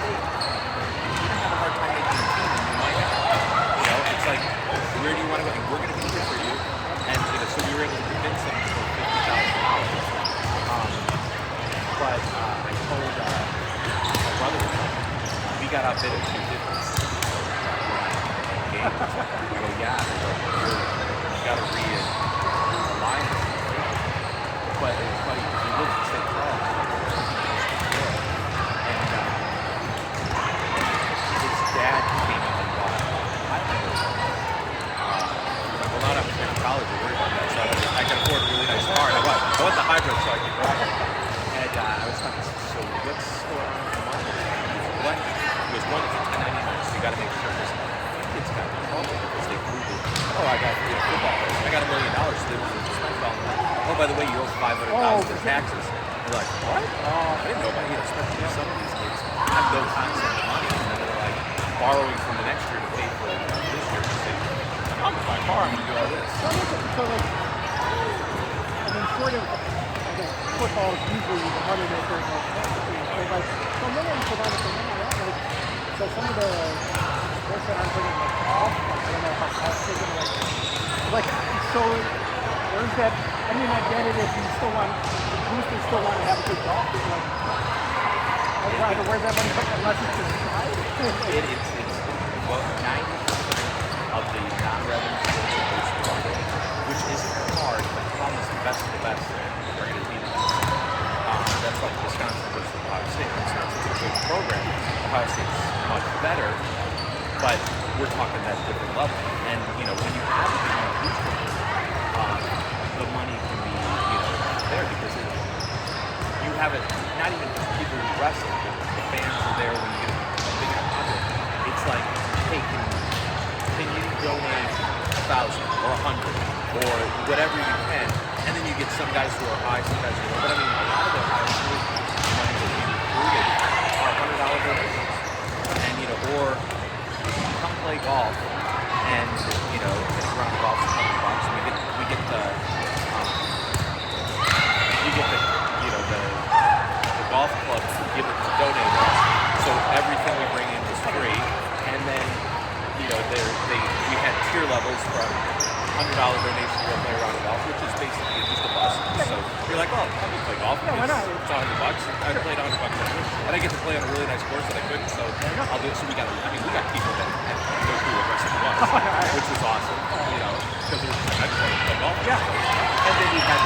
State, you're gonna have a hard time making a team, and you might have. It's like, where do you want to go? And we're gonna be here for you. And so we were able to convince them for $50,000. But I told my brother, we got outbid at 250. I go, yeah. You got to realign it. But it's funny because he lives in St. Charles. And his dad came in and bought Highlander. Well, now I'm in college, I'm worried about that. So I can afford a really nice car. I want the hybrid so I can drive it. And I was talking, so what's going on with the money? What? He goes, one, it's a 1099, so you got to make sure this kid's got trouble because they proved it. Oh, I got football players. I got $1 million, so they were spent all the money. Oh, by the way, you owe $500,000 in taxes. They're like, what? Oh, I didn't know about especially some of these kids have no concept of money, and then they're like borrowing from the next year to pay for this year to say, I'm gonna buy a car, I'm gonna do all this. So like, I mean, short of, I guess, football is usually the money maker in those countries, but like, so many of them provide for money, right? Like, so some of the sports that I'm bringing, like golf, I don't know how taking like, so where's that? I mean, I get it if you still want, boosters still want to have a good golf, but like, I'd rather where's that money from unless it's just pride? It's well, 90% of the non-revenue sports are based on it, which isn't hard, but the problem is the best of the best are going to be the best. That's like Wisconsin versus Ohio State. Wisconsin's a good program. Ohio State's much better, but we're talking that different level. And, when you have a big booster, the money can be, there because you have it, not even people who wrestle, but the fans are there when you get a big enough number. It's like, hey, can you donate 1,000 or 100 or whatever you can, and then you get some guys who are high, some guys who are low. But I mean, a lot of the high school money that we included are $100 donations, and or come play golf, and hit around the golf for $100, and we get the the golf club to give it to donators, so everything we bring in is free, and then we had tier levels from $100 donation to play around golf, which is basically just a bus. So you're like, oh, I'm gonna play golf. Yeah, why not? It's $100. I played $100 and I get to play on a really nice course that I couldn't. So I'll do it. So we got people that go through the rest of the bus, which was awesome. Because it was I just wanted to play golf. Yeah. And then we had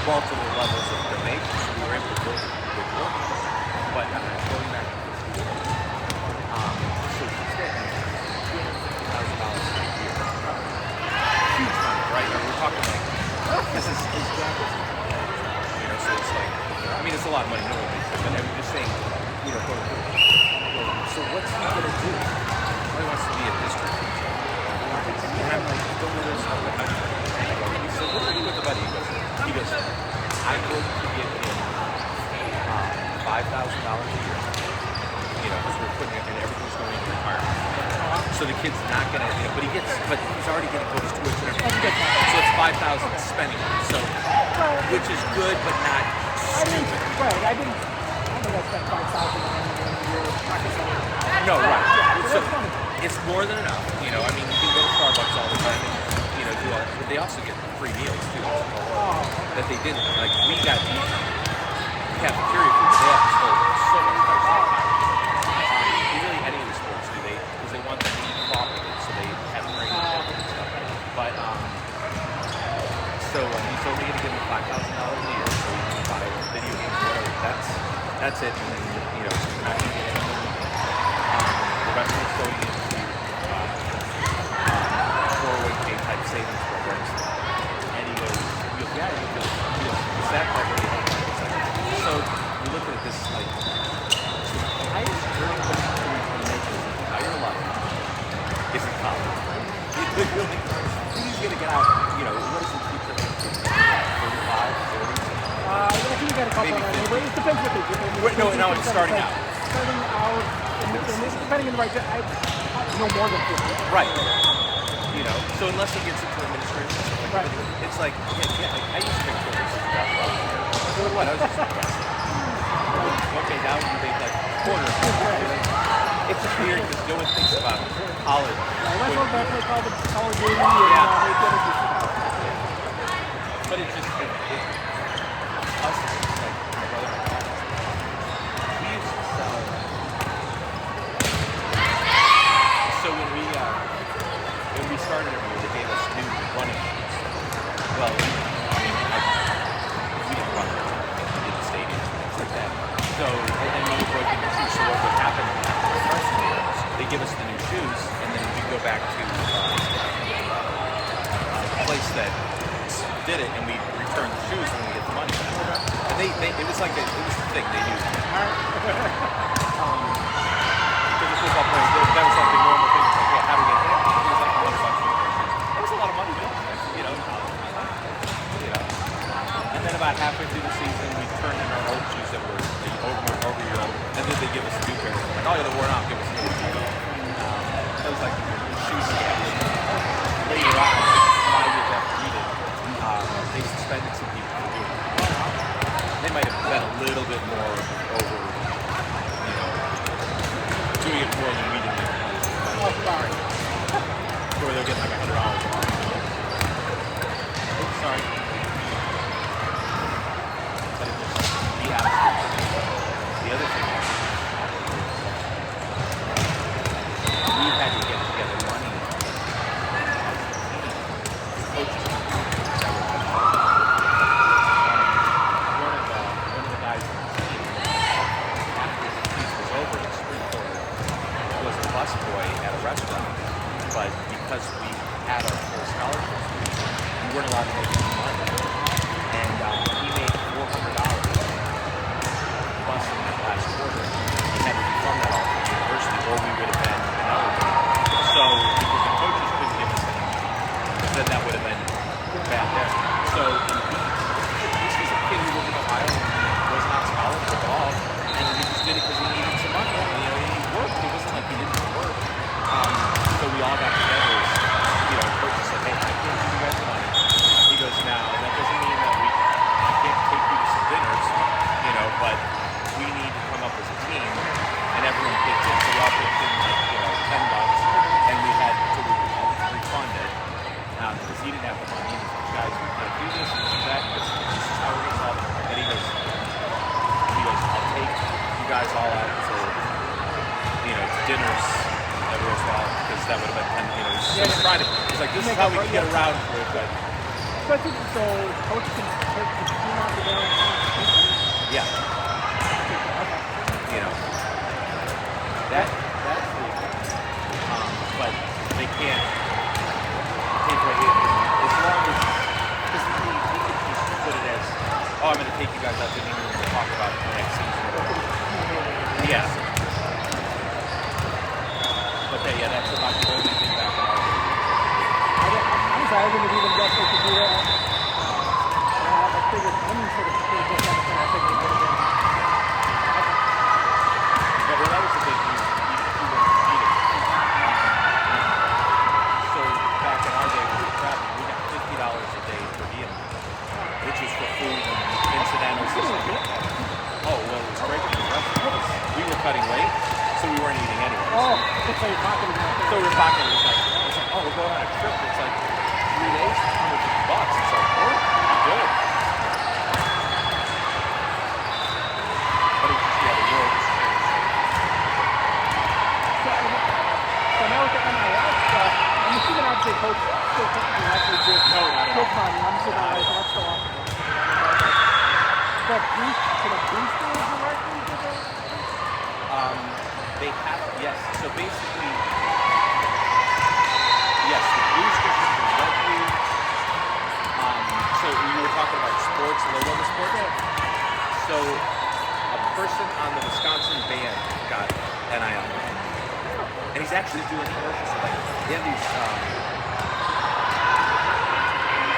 multiple levels of donations. So we were able to build good work. But going back to this year, so he's getting $250,000 a year. Huge money, right? We're talking like, this is his job isn't, so it's like, I mean, it's a lot of money, no one makes it, but I'm just saying, so what's he gonna do? He wants to be a district teacher. And I'm like, don't know this, I'm like, he said, what are you with the buddy? He goes, I'm going to give him $5,000 a year, because we're putting it in, everything's going into retirement. So the kid's not gonna, but he's already gonna go to tuition. So it's $5,000 spending money. So, which is good, but not stupid. I think I spent $5,000 a year practicing. No, right. Yeah, so it's more than enough. I mean, you can go to Starbucks all the time and do all. But they also get free meals too. That they didn't. Like we got cafeteria food. They have to so much price. Really, any of the sports do they because they want them to eat properly, so they have training and stuff. But so he's only going to give them $5,000 a year, so he can buy video games, whatever. That's it. And then you're not going to get any more. The rest of it's going into 401k type savings programs. And he goes, yeah, is that part of it? So we look at this like the highest earning potential you can make his entire life is in college. He's going to get out, what is the future? 35, 40? I think you got a couple on it, but it depends what they do. No, it's starting out. Starting out, depending on the right, no more than 50. Right. So unless he gets into administration, right. It's like, I used to make sure this is what? I was just okay, now you make like quarter. weird because no one thinks about college. Yeah, let's when- hope that play called the Call of Duty and Yeah. they get it to But it's just us. It's like my brother and my dad. We used to sell. So when we started every year, they gave us new running shoes. Well, I mean, we didn't run them. We did the stadiums and things like that. So and then we were broken the shoes. So what would happen after the freshman year? They give us the new shoes, and then we go back to the place that did it, and we return the shoes when we get the money back. And it was like it was the thing they used. Because the football players, that was like the normal thing. Like, yeah, how do we get there? It was like $100 for the shoes. That was a lot of money, you know. And then about halfway through the season, we turned in our old shoes that were over year old, and then they give us a new pair. Like, oh yeah, they're worn out. Give us a new pair. That was like shoe scams. Later on, like 5 years after we did, they suspended some people for doing it. They might have been a little bit more over, doing it more than we did. Oh, sorry. Or they're getting like $100. Oops, sorry. But it just, the other thing is, we had to get together money as coaches. One of the guys on the team, after the season was over, the spring quarter, was a busboy at a restaurant. But because we had our full scholarships, we weren't allowed to make any money. And he made $400 busing that last quarter. He had to refund that all to the university, or we would have been ineligible. So, because the coaches couldn't give us any money, then that would have been bad there. So, this was a kid who lived in Ohio and wasn't on scholarship at all, and he just did it because he needed some money. He worked. It wasn't like he didn't work. So we all got together. Coaches said, "Hey, I can't give you guys money." He goes, "Now that doesn't mean that I can't take you to some dinners, but we need to come up as a team." And everyone pitched in, so we all pitched in like $10, and we had to refund it because he didn't have the money. He's like, "Guys, we can't do this and do that. This is how we're gonna solve it." And he goes, "I'll take you guys all out to dinners." Every while, because that would have been 10, it's like, this is how we can get around for it, but especially so coach can take the team out together. yeah, that's the but they can't take away as long as, because he could just put it as, oh, I'm going to take you guys out to dinner and we'll talk about it the next season. Yeah. But that's about the only thing back in our day. I'm sorry, I didn't even guess they could do that. I figured, I'm sort of just I think they could have been. Yeah, well, that was the big news. You weren't beating. So back in our day, when we were traveling, we got $50 a day per diem, which is for food and incidentals and stuff like that. Oh, well, it was great for the restaurants. We were cutting late, so we weren't eating anyway. Oh, it's like pocket of that. So we're talking, it's like, oh, we're going on a trip. It's like 3 days, $150. It's like, oh, good. But it's just, the world is changed. So now with the NIL stuff, I'm assuming obviously coach still technically likely give No, not at good all. money. I'm assuming that's still awesome. But can a booster directly give it? They have, yes. So basically, yes, the booster can directly. So we were talking about sports, low-level sports. So a person on the Wisconsin band got NIL, and he's actually doing commercials. So like, they have these.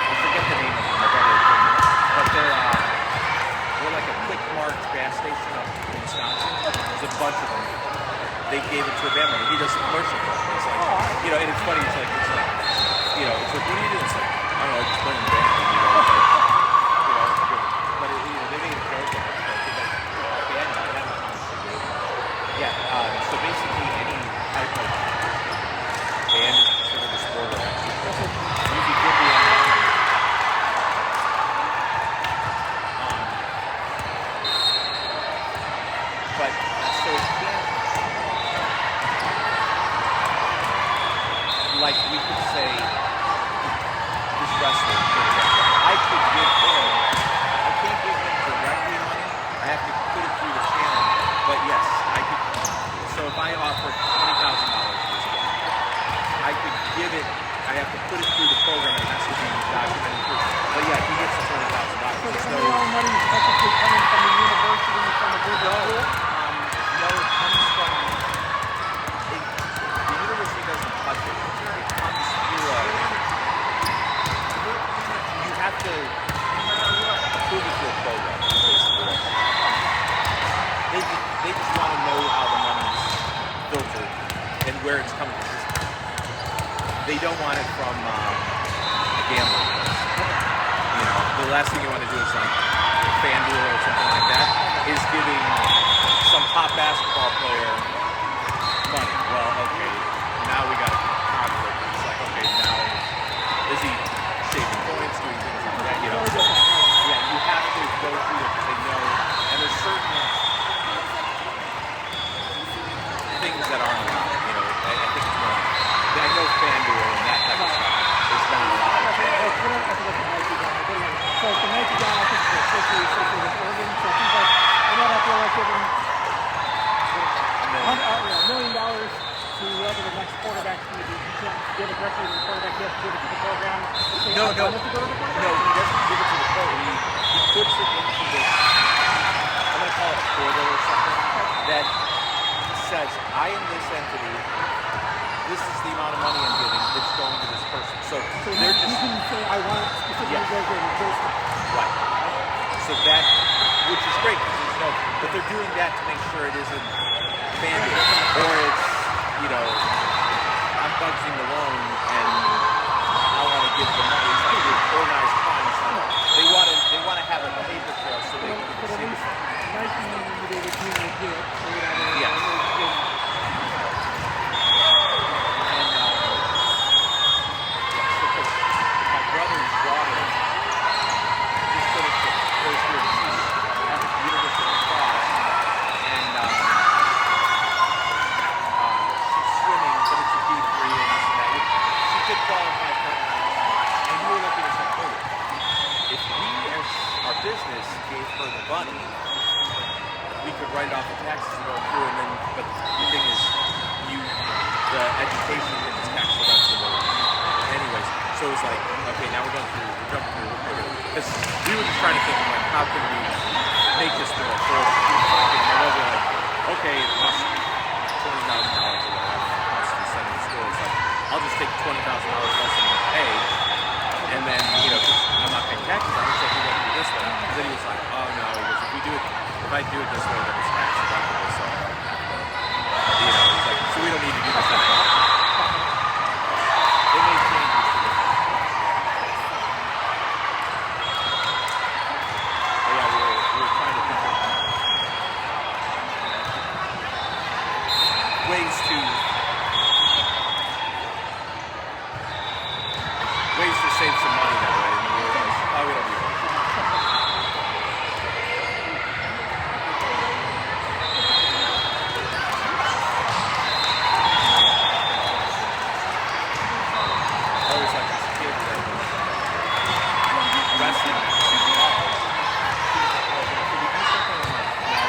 I forget the name of them. My brother told me, but they're like a quick mart gas station up in Wisconsin. There's a bunch of them. They gave it to a band member. He does a commercial for it. It's like, and it's funny. It's like, it's like, what do you do? It's like, I don't know, just playing in the band. It's like, but they made a joke of it. So basically, any so it can't, like we could say, this wrestler, for example, I could give him, I can't give him directly money, I have to put it through the channel, but yes, I could, so if I offer $20,000 for this game, I could give it, I have to put it through the program and it has to be documented through. But yeah, he gets the $20,000. So There's some of your money is technically coming from the university, from the big school? no, it comes from, the university doesn't touch it. It comes through you have to approve it through a program, basically. They just want to know how the money's filtered and where it's coming from. They don't want it from a gambling place. You know, the last thing you want to do is like FanDuel or something like that is giving some top basketball player money. Well, okay, now we got a conflict. It's like, okay, now is he shaving points, doing things like that? You know, so yeah, you have to go through it because they know, and there's certain things that aren't allowed. You know, I think it's more. I know FanDuel and that type of stuff is not allowed. So the Nike guy, I think it's associated with Irving. So he's like, I know I feel like giving $1 million to whoever the next quarterback is. You can't give it directly to the quarterback. You have to give it to the program. No, he doesn't give it to the program. He puts it into this, I'm going to call it a portal or something, that says, I am this entity. This is the amount of money I'm giving. It's going to this person. So they're just. You can say, I want it specifically go to this person. Right. So that, which is great because there's no, but they're doing that to make sure it isn't FanDuel or it's, you know, I'm budgeting the loan and I want to give the money. It's like an organized crime. It's like they want to have a paper trail so they can But at see. least Nike they would do it or whatever. Yes. Business gave her the money, we could write off the taxes and go through, and then, but the thing is, the education gets tax deductible anyways. So it's like, okay, now we're jumping through, because we were just trying to think of like, how can we make this more affordable? And then we're like, okay, it costs $20,000 or whatever it costs to send to school. It's like, I'll just take $20,000 less than I pay, and then, you know, I'm not paying taxes on it, so we won't do this way. And then he was like, oh no, he goes, if I do it this way, then it's tax deductible, so, you know, he's like, so we don't need to do this anymore. They made changes to this. But yeah, we were trying to think of ways to save some money that way, and we were like, oh, we don't need it. Always like this kid that was wrestling super hard. Could we do something like now?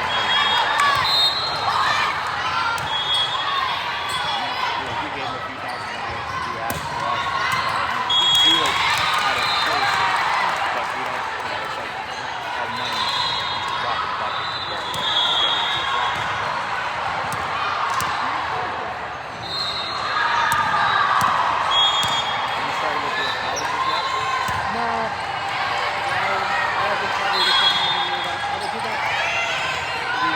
You know, we gave him a few $1,000 to do ads for us. We do it out of course, but we don't, you know, it's like our money is a drop in the bucket compared to what we're getting. Have you started looking at colleges yet? No. I haven't probably the second one year that I would do that. We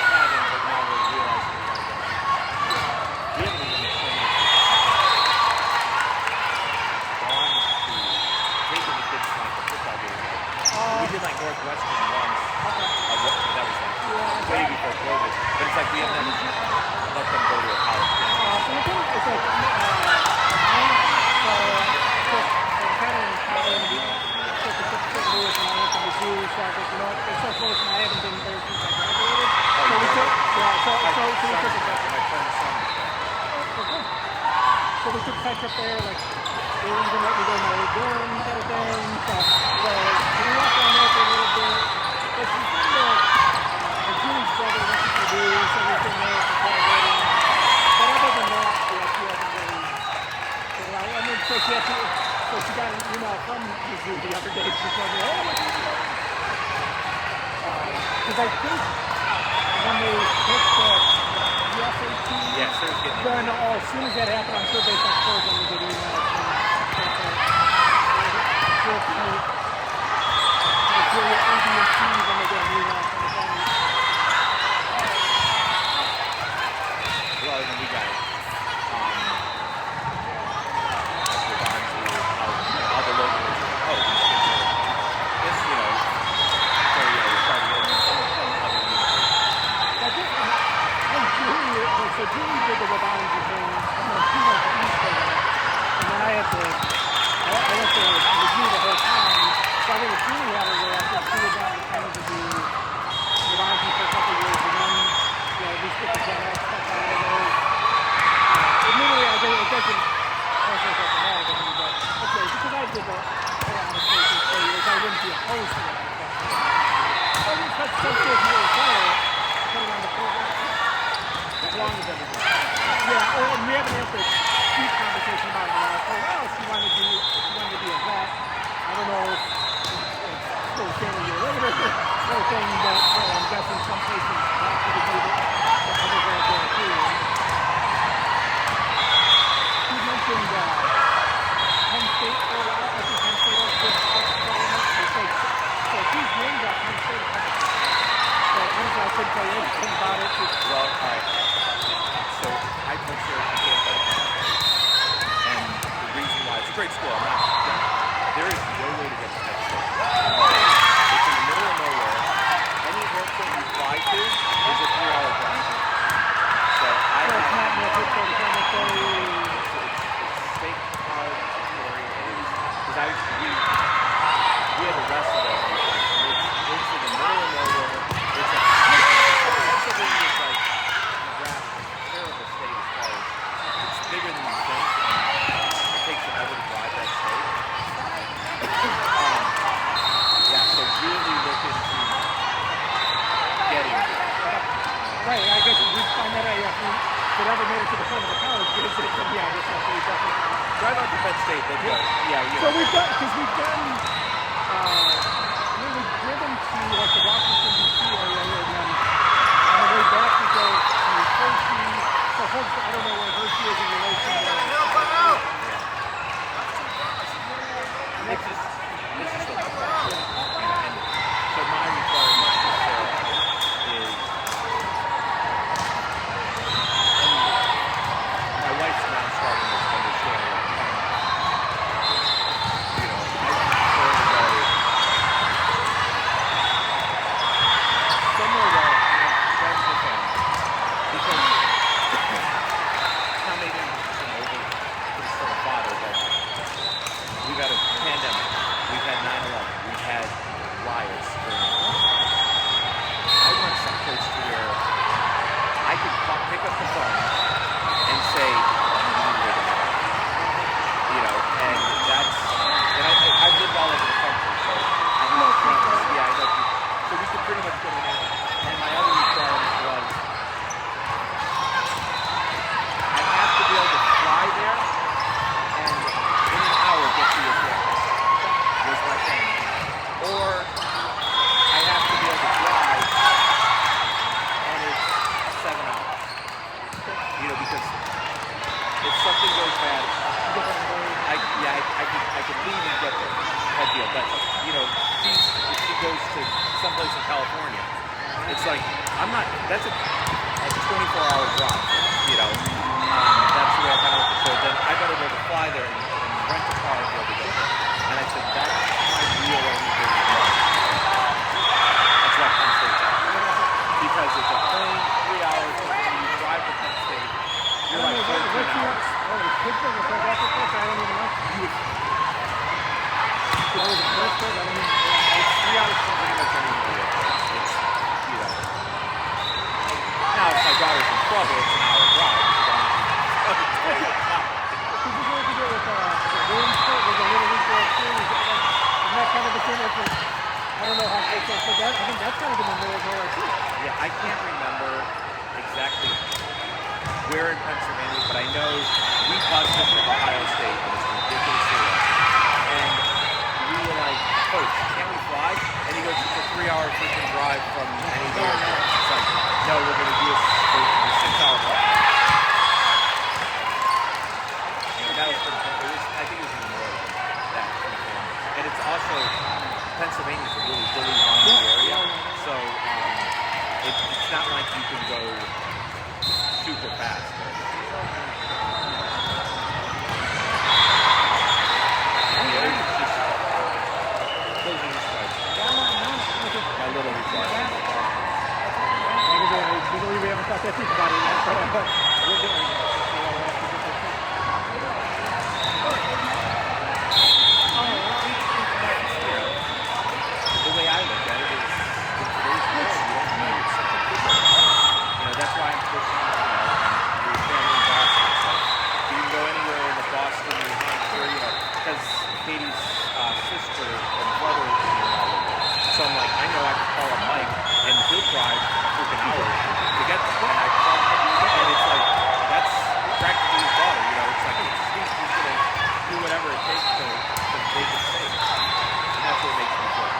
haven't, but now we're realizing we want to go. We haven't even been training. Gone to taking the kids to like the football game. We did like Northwestern once. That was like way before COVID. But it's like we have never let them go to a college game. So I think it's like, so I was kind of in college, took the St. Louis and I went to Mizzou, so I was like, you know what, it's so close and I haven't been there since I graduated. So we took, yeah, lunch up there, like, they even let me go to my dorm kind of thing. So we walked down there for a little bit. But she's kind of Julie's brother, what she can do, so we can know if it's better. But other than that, yeah, she hasn't really. I mean, so she got an email from the zoo the other day. She told me, oh, what are you doing? Because I think when they hit the SAT, Yeah, so it's getting then as soon as that happened, I'm sure they sent forward when we get emails from Nigeria AD&T when they get an email from the phone. well, and we got it. We're on to how the locals, oh, these kids are, this, you know, so, you know, we're trying to get them from other universities. I think so Julie did the Wabanji thing, and then she went to East for that. And then I went to review the whole time. So I think if Julie had her there, I think she would have kind of do Wabanji for a couple of years, and then, you know, at least get the Gen X stuff out of those. Admittedly, I think it doesn't, I don't think that's bad of me, but okay, because I did the whole application for years, I wouldn't be opposed to it. But I think some kids may require it, depending on the program. As long as everything. Yeah, and we haven't had this deep conversation about it. I told her, she wanted to be a vet. I don't know if it's still standing here later, sort of thing, but I'm guessing some places have to do it. Others are there too. She mentioned Penn State for a while. I think Penn State has good program. So she's named up Penn State. So honestly, I couldn't tell you anything about it. Well, all right. So I went to and the reason why it's a great school, I'm not, there is no way to get to Penn State. It's in the middle of nowhere. Any airport you fly to is a 3-hour drive. So I So it's not more it's difficult to state college area because we had the rest of those weekends. It's in the middle of nowhere. It's a Pennsylvania is like terrible state as far as it's bigger than you think, and it takes forever to drive that state. Yeah, so really look into getting there. Right, I guess we find that out if we ever made it to the front of the college visit, then yeah, this has to be definitely. Drive out to Penn State, then go. Yeah, you So know. we've done, we've driven to like the Washington D.C. area, and then on the way back we go to Hershey. So Hershey, I don't know where Hershey is in relation to. This is the and so my requirement to Sarah is, and my wife's now starting to understand what I'm talking about. You know, I prefer to go somewhere where I have friends and family, because now maybe I'm older, but still a father, but we've had a pandemic, we've had 9/11, we've had riots. I want someplace to where I can pick up the phone and say, you know, and that's, and I've lived all over the country, so I know friends, yeah, I know people. So we could pretty much go to an area. And my other requirement was, I have to be able to fly there and in an hour get to your campus, was my thing. Or I have to be able to drive and it's 7 hours. You know, because if something goes bad, I could leave and get there. Head deal. But you know, if she goes to someplace in California, it's like that's a 24-hour drive. You know, that's the way I kind of look at it. So then I better be able to fly there and rent a car and be able to get there. And I said that's my real only thing. That's what Penn State's at. Because it's a plane, 3 hours, and when you drive to Penn State, you're like 14 hours. Oh, it's Pittsburgh or South Africa? I don't even know. I don't even know. It's 3 hours from pretty much any area. It's, you know. Now, if my daughter's in trouble, it's an hour drive. Because you're going to that kind of the same as I don't know how to say but that, I think that's kind of in the middle of nowhere too. Yeah, I can't remember exactly where in Pennsylvania, but I know we busted from Ohio State. It was ridiculously low. And we were like, Coach, can't we fly? And he goes, it's a 3-hour freaking drive from anywhere. It's like, no, we're going to do a 6-hour flight. And that was pretty cool. I think it was even more than that. And it's also, Pennsylvania's a really hilly, windy area. So it's not like you can go super fast. My little request. Maybe we haven't thought that deep about it yet, but we're getting the way I look at it is it's very good. You don't need such a big one. That's why I'm pushing your family in Boston. So you can go anywhere in the Boston, New Hampshire, because Katie's sister and brother is in all over. So I'm like, I know I can call up Mike and he'll drive a freaking hour to get there. And I call him, and it's like, that's practically his daughter, It's like, he's going to do whatever it takes to make it safe. And that's what makes me feel.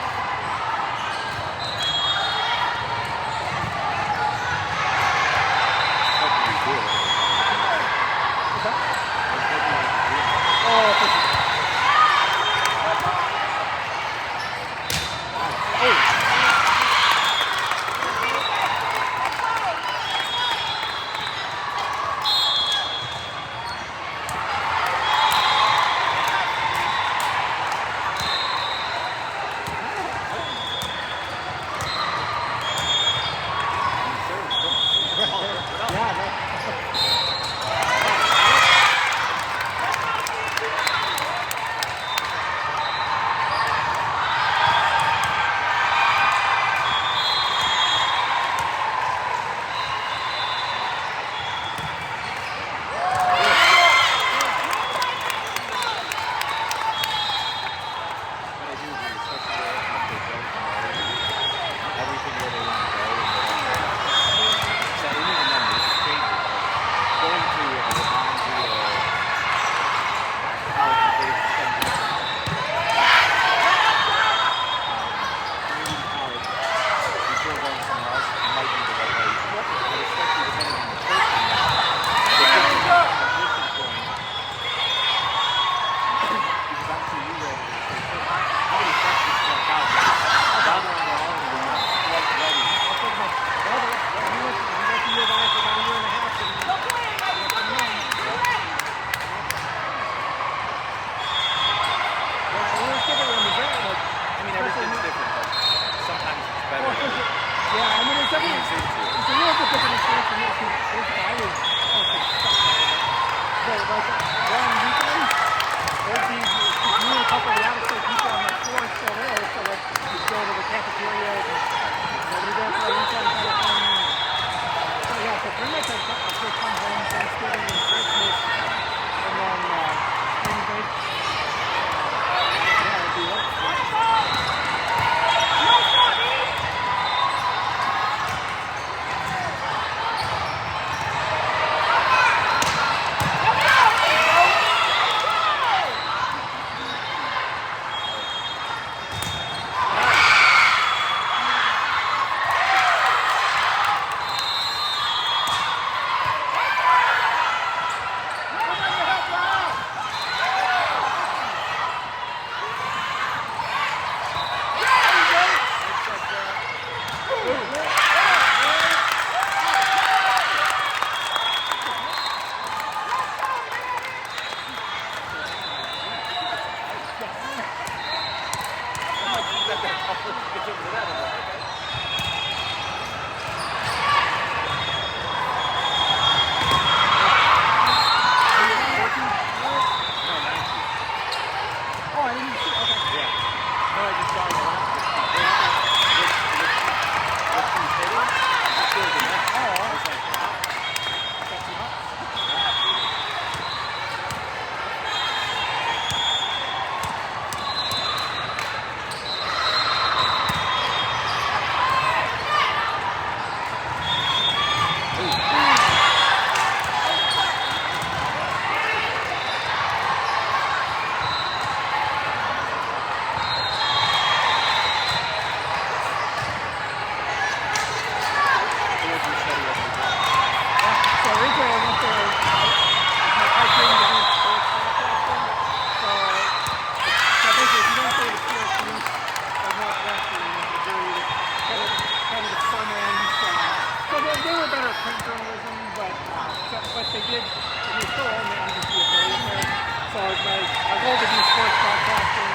yes, they did. They still own the NBC affiliate there. So my goal to do sports broadcasting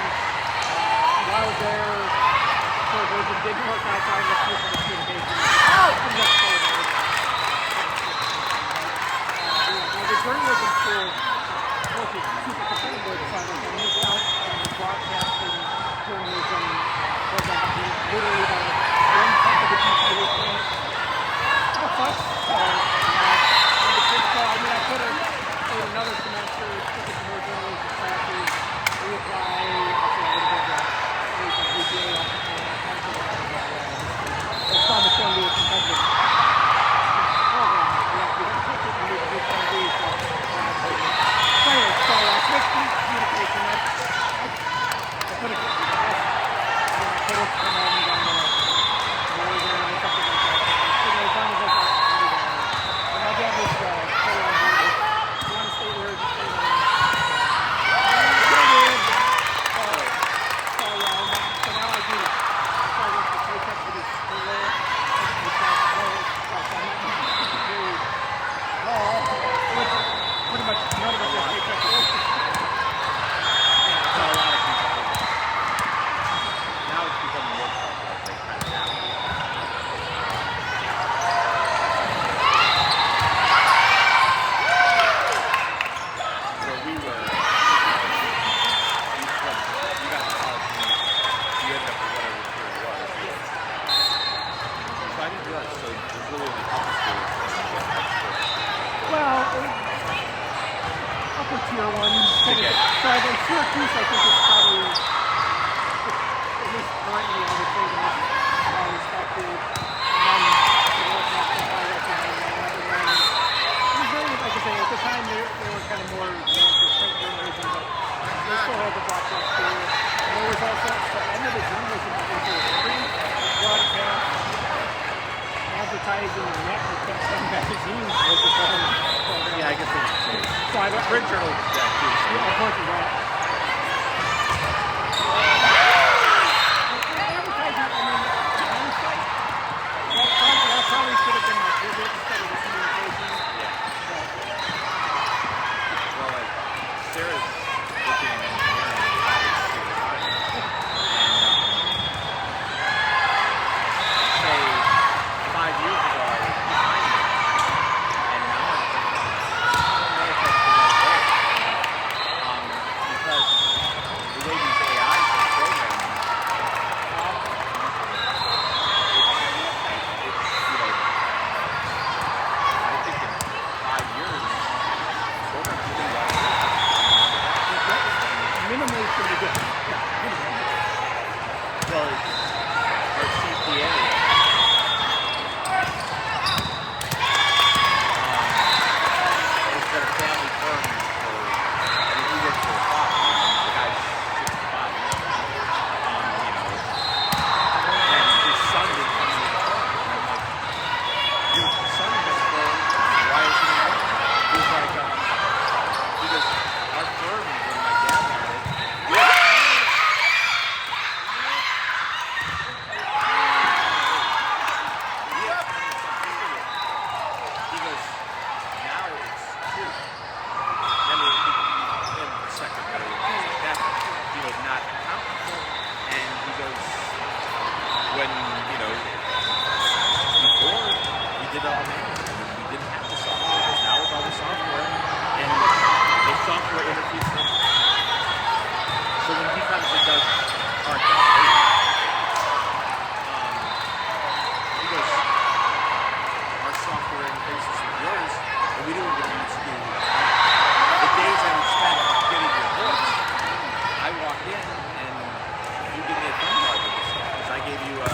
while I was there, sort of it didn't work out. So I was looking for the communication. I'm just so there. The journey was in school. Was super competitive, so I missed out on the broadcasting journalism. Was literally the one tenth of the GPA point. That sucks. So I mean, I could have stayed another semester, took some more journalism classes, reapply. Actually, I would have been the GPA off the phone. It's not much fun to do a competitive program. You have to take it and move to this so anyway, so switch to communication. I put it from home down to Oregon or something like that. As long as I got and my dad was stay on board. You want to stay there, just stay there. So now I do starting to take up to this school. I'm not very well. Pretty much none of us have picked up the work. Yeah, a lot of people. Now it's becoming more like they kind of have. Where we were, you got to college and you ended up with whatever the career was. So I didn't realize, so there's really only a couple schools that get high school. Well, upper tier ones. So I think Syracuse, I think, is probably, at least currently, I would say the most respected. And then the North National High recognized that. And then, it was very, like I say, at the time, they were kind of more advanced with print journalism, but they still had the broadcast school. And there was also, the end of the journalism division was free broadcast, advertising, and magazines was the whole program. Yeah, I guess there's two. So I don't. Print journal, yeah, too. Yeah, of course, right. Advertising, I mean, honestly, that probably should have been my pivot instead of the communication. Yeah. Well, like, Sarah's looking at engineering in college too. And, say, 5 years ago, I was behind her. And now I'm thinking, I don't know if that's the right way. Because the way these AIs are programmed, I think in 5 years, we're going to do that. Minimally should be good. Well, our CPA, has been a family firm for, I mean, he works for a father. The guy's 65. And his son didn't come to the firm. And I'm like, your son has a firm. Why is he in the firm? He's like, because our firm, when my dad had it, he goes, now it's two. And the secretary and things like that. He goes, not accountant. And he goes, when, before we did all manual, we didn't have the software. Because now with all the software, and the software interface. So when he comes and does our calculation, he goes, our software interfaces with yours, and we don't even use to the days I would spend getting your books. I walk in and you give me a thumb drive with this stuff because I gave you a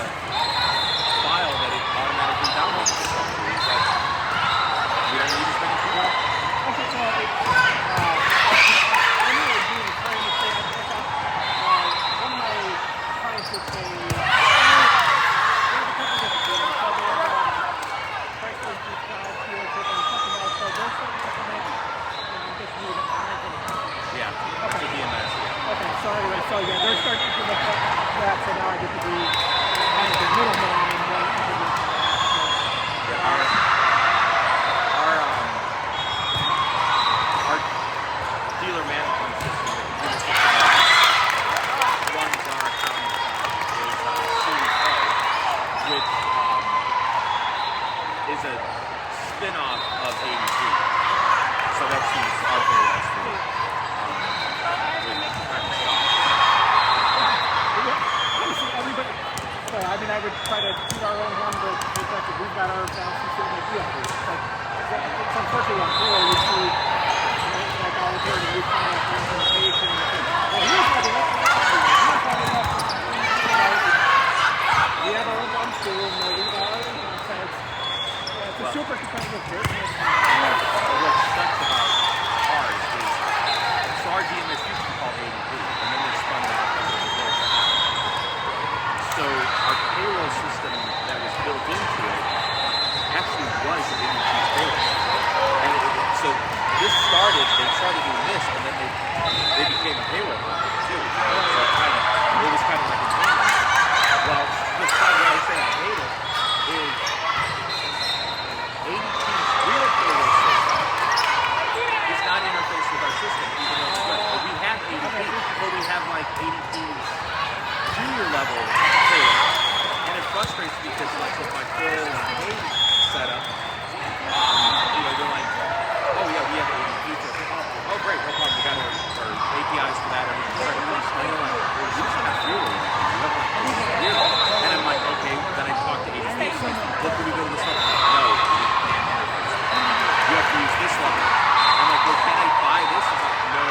file that it automatically downloads the software. He's like, we don't need to spend too much. Okay, so I knew it would be trying to say, one of my clients would say, Yeah, okay. The DMS, yeah. Okay, so anyway, so yeah, they're starting to look at that, so now I get to be kind of the middleman in one. Yeah, our that's who's our payroll stream. Obviously, everybody. So, I mean, I would try to toot our own horn, but we've got our balance sheet sitting like we have. It's unfortunately on payroll you see like all the time we find out implementation. Well, here's how they left. Here's how they left. We have our own balance sheet, and we have our own balance. It's a super competitive business. What sucks about ours is so our DMS used to be called ADP, and then they spun that out as a divorce. So our payroll system that was built into it actually was ADP's payroll. And so they started doing this, and then they became a payroll company too. So it was kind of like a tandem. Well, the side where I say I hate it is ADP's real payroll system is not interfaced with our system, even though it's good. But we have ADP, but we have like ADP's junior level payroll. And it frustrates me because like with my 401k setup, they're like, oh yeah, we have ADP. Oh great, no problem. We got our APIs for that. Everything. And they're like, well, you should have real ADP. You have like real. And I'm like, okay, then I talk to ADP. Look, can we go to this level? No, you can't interface. You have to use this level. I'm like, well, can I buy this? I'm like, no.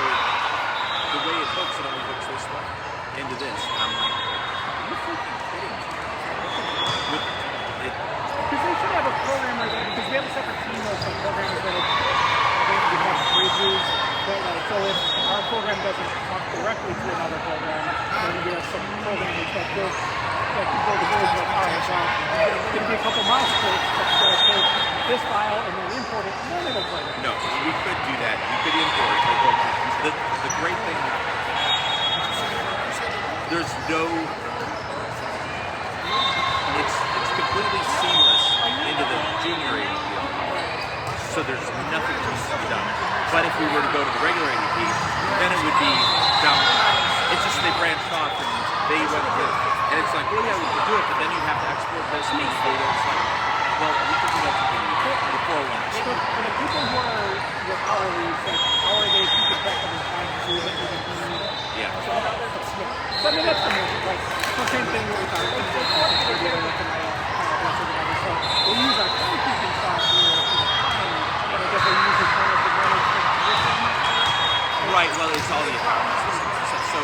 The way it hooks, it only hooks this one into this. And I'm like, are you freaking kidding me? Because they should have a programmer that, because we have a separate team of some programmers that become bridges. But like, so if our program doesn't talk directly to another program, then we have some programmers that go the bridge like, all right, well, it's going to be a couple miles to take this file and then import it, and then it'll play it. No, we could do that. We could import it. The great thing, there's no, it's completely seamless into the junior ADP. So there's nothing else to be done. But if we were to go to the regular ADP, then it would be down. It's just they branched off and they went with, and it's like, well, yeah, we could do it, but then you'd have to export this and these data. It's like, well, we could do that to the 401. So for the people who are your hourly, like, how are they keeping track of the time to do it? Yeah. So I mean, that's the most, like, the same thing with our so they use our timekeeping software for the time, but I guess they use it kind of to manage the position. Right, well, it's all the accounting systems. So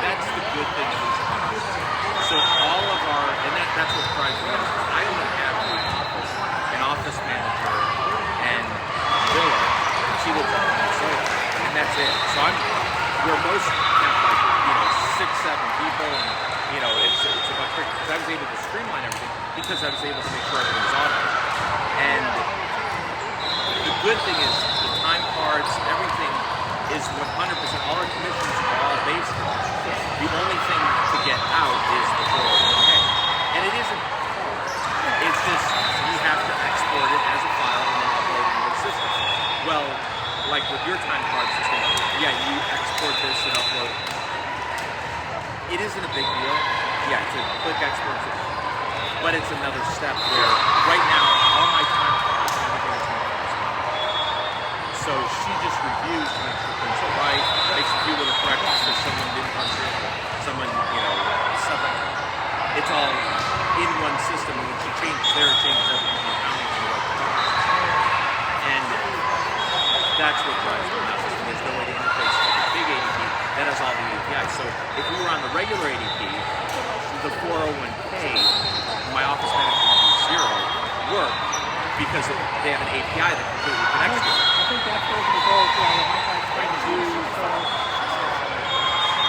that's the good thing of these accounting systems. So all of our, and that's what drives me. I only have in my office an office manager and Billa. She lives up in Minnesota, and that's it. So where most have like 6, 7 people, and it's a much quicker. Because I was able to streamline everything because I was able to make sure everything was automated. And the good thing is the time cards, everything is 100%. All our commissions are all based on it. The only thing to get out is the 401k. And it isn't hard. It's just you have to export it as a file and then upload it into the system. Well, like with your time card system, yeah, you export this and upload it. It isn't a big deal. Yeah, it's a quick export system. But it's another step where right now all my time cards and everything is marked. So she just reviews to make sure things are right, makes a few little corrections because someone didn't punch it, someone, stuff like that. It's all in one system, and when she changes there, it changes everything in the accounting to the right department. And that's what drives me nuts. There's no way to interface to the big ADP that has all the APIs. So if we were on the regular ADP, the 401k, my office manager would do zero work because they have an API that completely connects to it. I think that's going to be goal for my client's trying to do. So,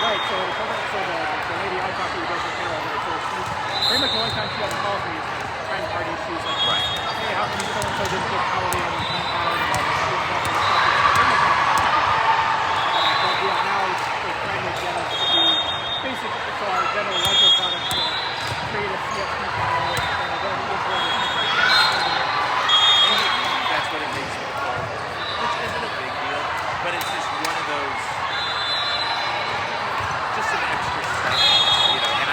right, so the lady I talked to does the payroll, so she's pretty much the only time she has calls me is time card issues. Like, right. Hey, how come so-and-so didn't get holiday on the time card? But yeah, now it's trying to get us to do basic, so our general ledger product to create a CSV file and then import it. That's what it makes me feel, which isn't a big deal, but it's just one of those, just an extra step, and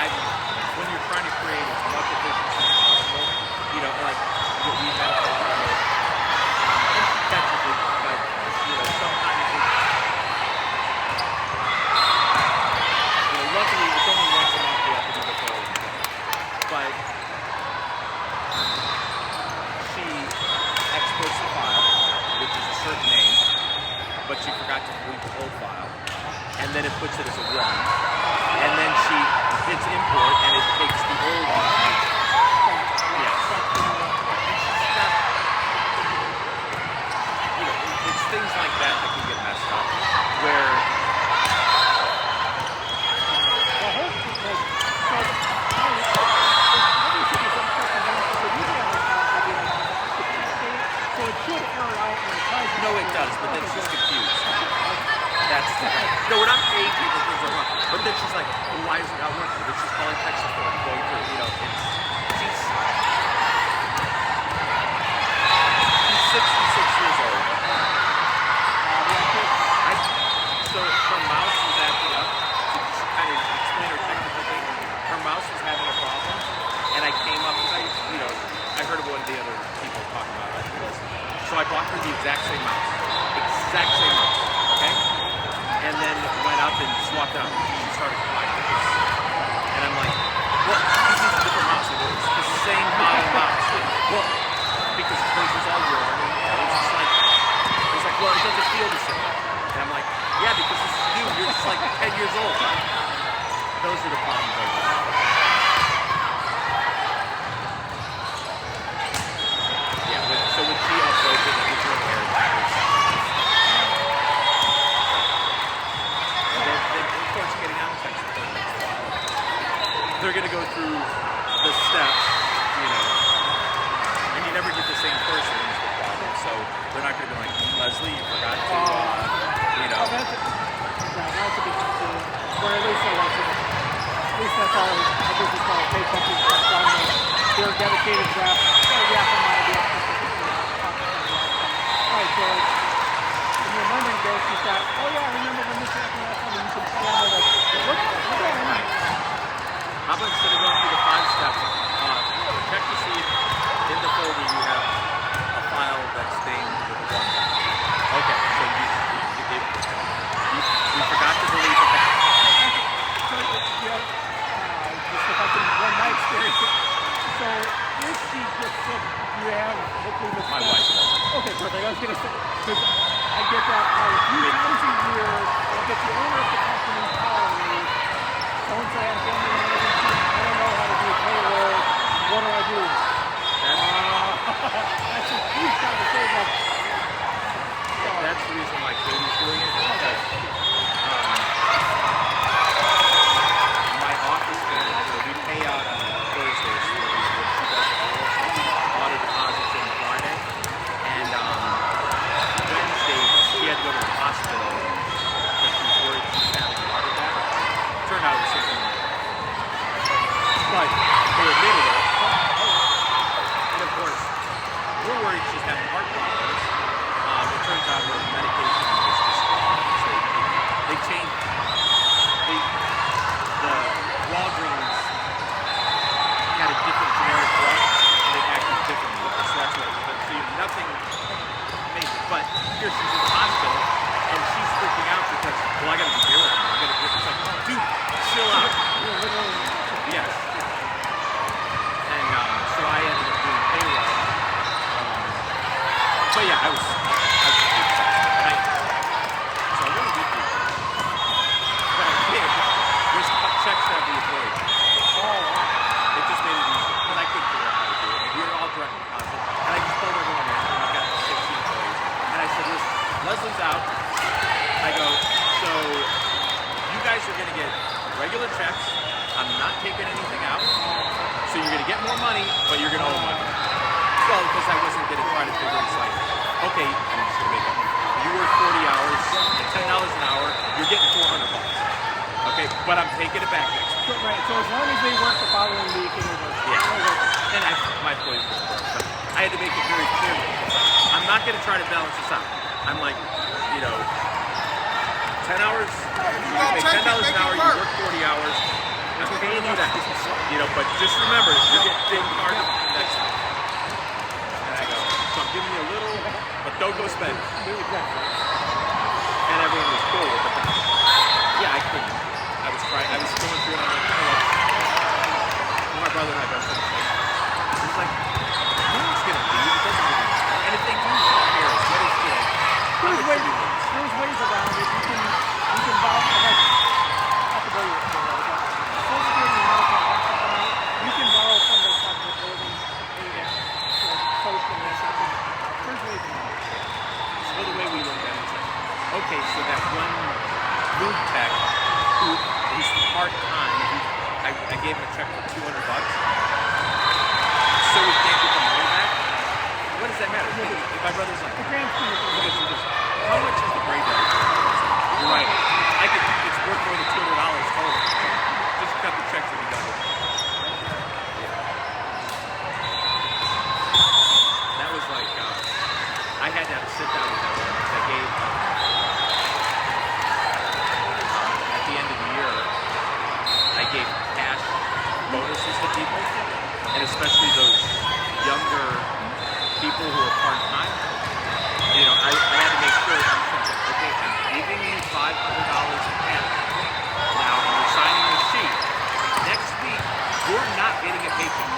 when you're trying to create as much efficiency as possible, like what we had a problem with, forgot to delete the old file, and then it puts it as a run, and then she hits import, and it takes the old one. Yes. It's things like that that can get messed up, where no, it does, but then she's confused. That's the thing. No, we're not paying people things are wrong. But then she's like, well, why is it not working? But she's calling tech support, going through, she's 66 years old. So her mouse was acting up. To kind of explain her technical thing, her mouse was having a problem, and I came up because I heard of one of the other people talking about it. So I bought her the exact same mouse, okay? And then went up and swapped out. She started crying, and I'm like, well, this is a different mouse. It's the same model mouse. Well, because hers was all worn, and it was like, well, it doesn't feel the same. And I'm like, yeah, because this is new. You're just like 10 years old. Those are the problems I have. Yeah, so when she uploads it, it's repaired. Then, of course, getting out of tech support takes a while. They're going to go through the steps, and you never get the same person is the problem. So they're not going to be like, Leslie, you forgot to, That's a big concern. Or at least that's how I business called pay companies on their dedicated draft. Yeah, from my idea. Right, so in your memory base, you thought, oh yeah, I remember when this happened last time, and you can see on there, like, how about instead of going through the 5 steps, check to see if in the folder you have a file that's named with a 1. Okay, so you forgot to delete the file. Just if I can run my experience. So if she gets sick, you have hopefully this. My wife does. Okay, perfect. I was going to say, because I get that a few times a year, like if the owner of the company calls me, so-and-so had a family emergency, I don't know how to do payroll, what do I do? That's a huge conversation. That's the reason why Katie's doing it, because my office manager, we pay out on Thursdays when she does auto deposits on Friday, and Wednesday she had to go to the hospital because she was worried she was having a heart attack. Turned out it was something like they admitted it, and of course we're worried she's having heart problems. It turns out her medication was just wrong. So they changed the Walgreens had a different generic drug, and they acted differently with it. So that's what nothing amazing. But here she's in the hospital, and she's freaking out because, well, I gotta be here with her. It's like, dude, chill out. Yes. And so I ended up doing payroll. But yeah, I was so I really did do it. But I did just cut checks to every employee. It just made it easy. Because I couldn't figure out how to do it. And we were all direct deposit. And I just told everyone in, and I've got 16 employees. And I said, listen, Leslie's out. I go, so you guys are going to get regular checks. I'm not taking anything out. So you're going to get more money, but you're going to owe money. Well, because I wasn't going to try to figure it's like, okay, I'm just going to make it. You work 40 hours at $10 an hour, you're getting $400. Okay, but I'm taking it back next week. Right, so as long as they work the following week, it will work. Yeah, and my employees will work, but I had to make it very clear. I'm not going to try to balance this out. I'm like, 10 hours, you make $10 an hour, you work 40 hours, I'm paying you that. But just remember, you're getting dinged hard next week. So I'm giving you a little, but don't go spend it. And everyone was cool with it. Yeah, I couldn't. I was going through it, and I'm like, my brother and I both said, it's like, no one's going to leave, it doesn't really matter. And if they do, who cares? What is, how much do we lose? there's ways around it. You can borrow, like, I have to go to it, but Social Security and Medicare also come out. You can borrow from the top of the building to pay that. So, social or something. There's ways around it. So the way we look at it is like, okay, so that one food tech who he's part-time, I gave him a check for $200, so we can't get the money back. What does that matter? If my brother's like, The grand scheme of things. how much is the breakdown? You're right. It's worth more than $200 total. Just cut the checks and be done with it. That was like, I had to have a sit down with them. I gave, at the end of the year, I gave cash bonuses to people, and especially those younger people who are part-time. You know, I had to make sure, okay, I'm giving you $500 in cash. Now, you're signing the sheet. Next week, you're not getting a paycheck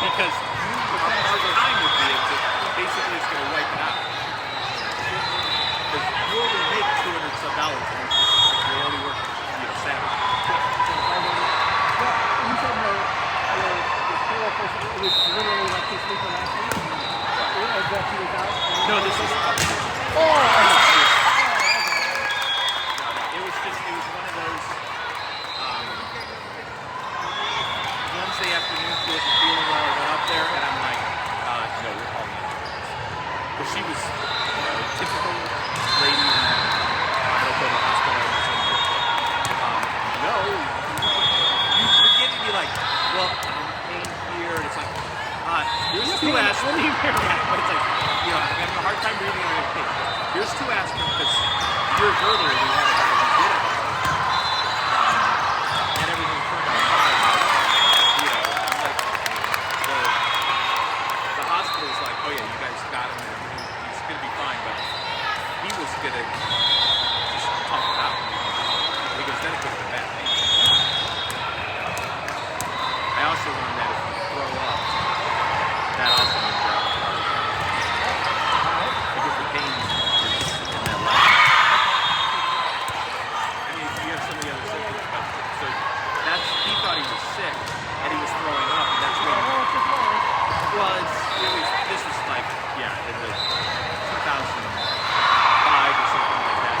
because you are part-time with me. Basically, it's going to wipe it out. Because you only make $200 some, and you're only working, Saturday. You said the payroll person, it was literally like this week or last week? That he was out? No, this is a couple years. Oh, okay. It was one of those Wednesday afternoon, she wasn't feeling well. I went up there and I'm like, no, we're calling it. But she was typical lady in the hospital or something. No, you're getting me like, well, I'm paying here, and it's like, here's two aspirin. But it's like, I'm having a hard time breathing on your page. Here's two aspirin because years earlier we had a guy who did it. And everything turned out fine. Like the hospital's like, oh yeah, you guys got him, and he's gonna be fine, but he was gonna just pump it out because then it could have been bad. I also learned that if you throw up, that also means you're out of the because the pain is in that leg. I mean, you have some of the other symptoms, but so he thought he was sick and he was throwing up, and that's when. This was like, in the 2005 or something like that.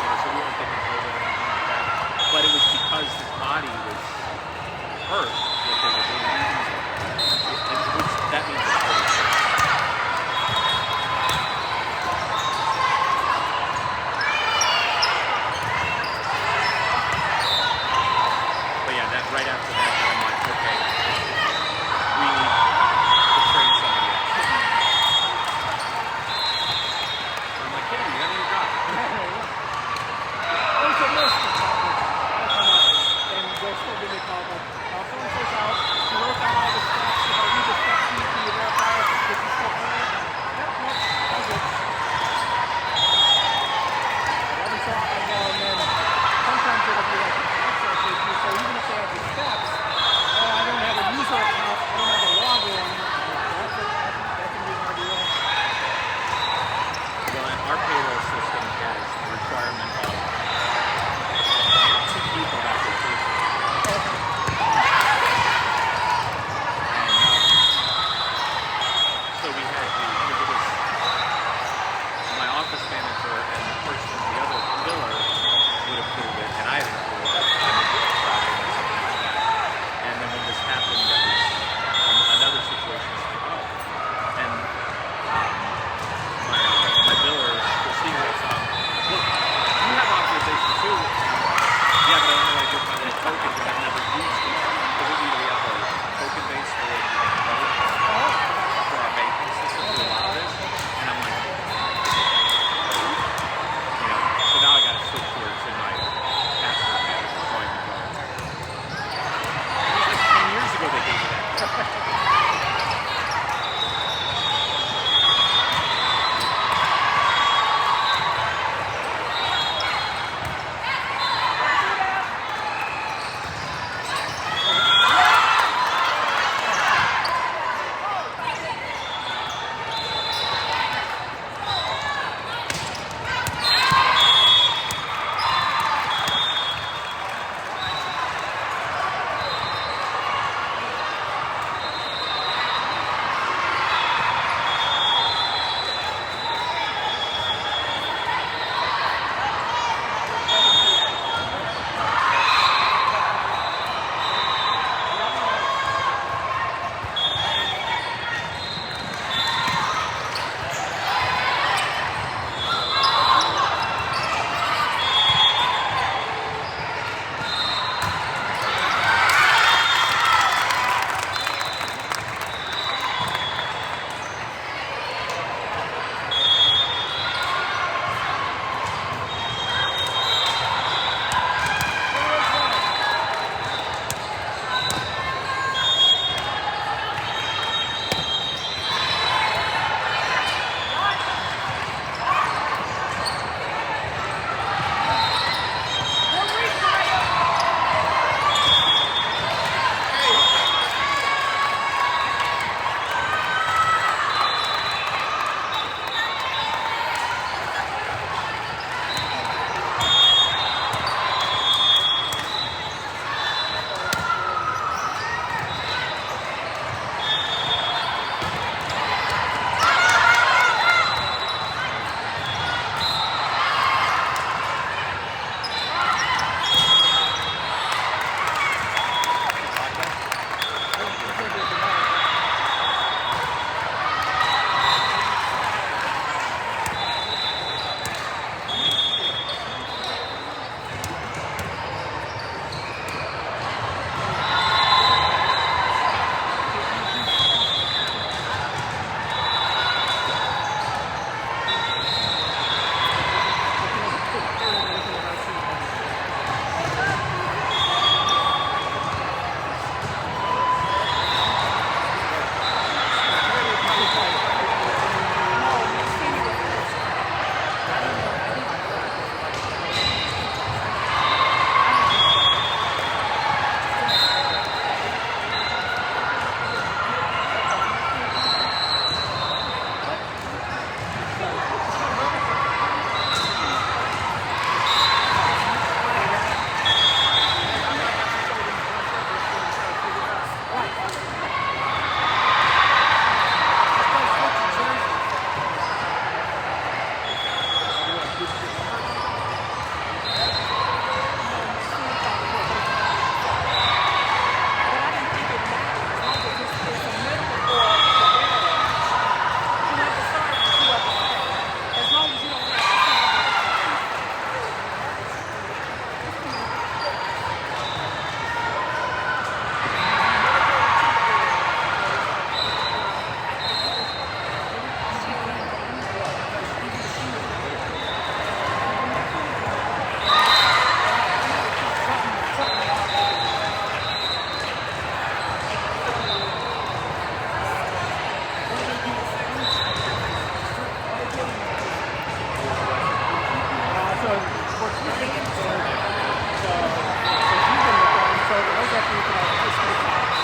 you could like just make shots.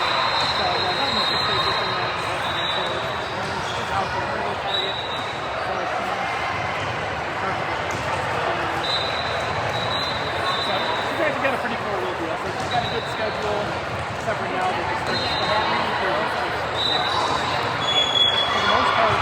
So like I'm just stay within that. So it's out there, really target. So it's so you guys got a pretty cool little deal. So you got a good schedule, except for now that it's pretty happening. For the most part,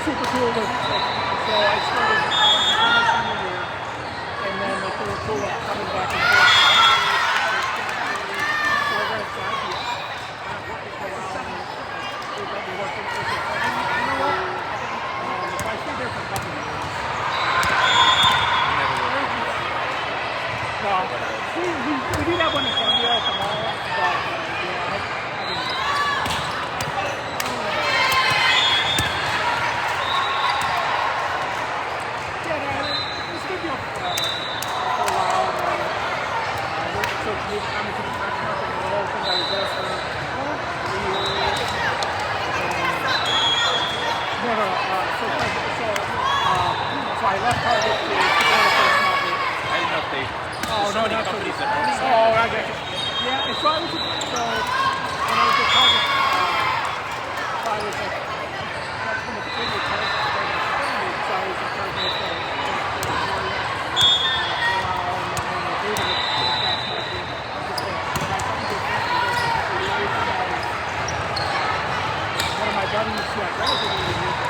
super cool with, so I started my senior year, and then like they were cool with coming back and forth. So we're going to start here. We've been working with it. So I stayed there for a couple of years. No, we did have one in Columbia at the mall, but yeah, I didn't. So I left Target to go to First Market. I didn't know if they. Oh, so no, many that's companies what that own it is. Oh, I got you. Yeah, and so I was when I was at Target, so I was like, that's when the bigger Target started expanding, so I was at Target for a while, and then when they moved it to the Fast Market, just like, when I come to one of my buddies who I graduated with,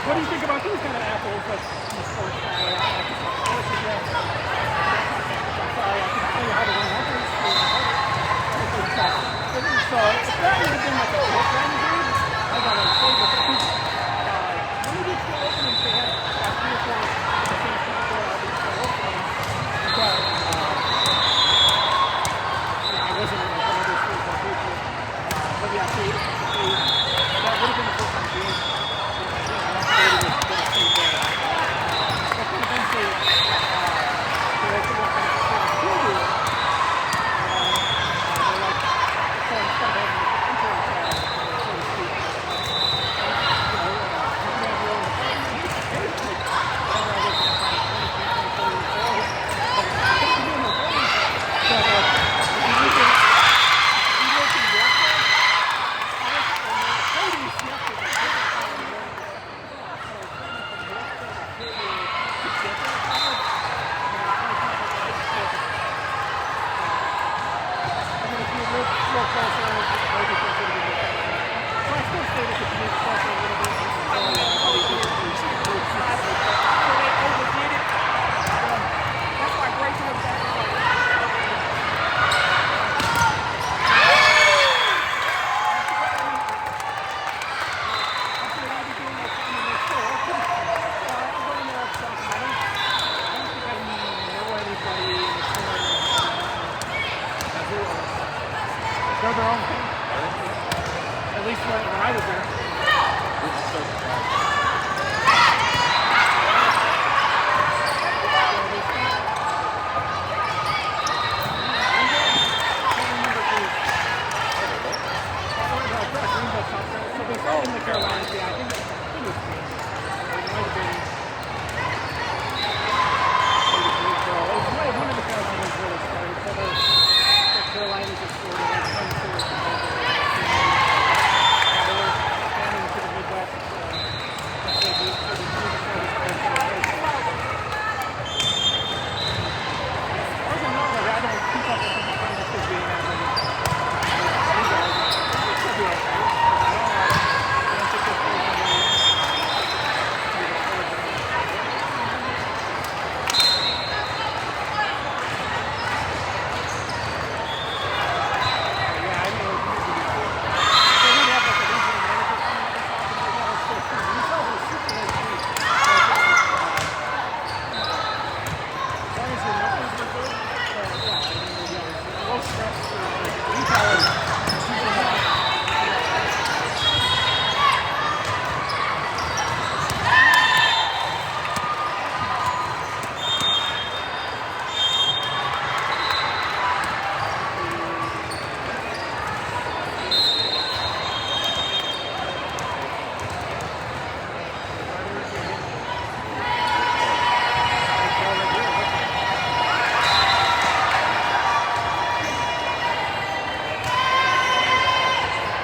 what do you think about these kind of apples? Like the sports sorry, I can tell you how to run apples. So if that would have been like a book rendering, I got to say that when we did the openings, they had 3 or 4 the same people all these openings. But I wasn't like one of those things that people. But yeah, that would have been the first time doing it. little closer, maybe consider it a bit better. So I still stayed at the community center a little bit. So they overdid it. That's why Grace was back there like, They're their own thing. At least when I was there.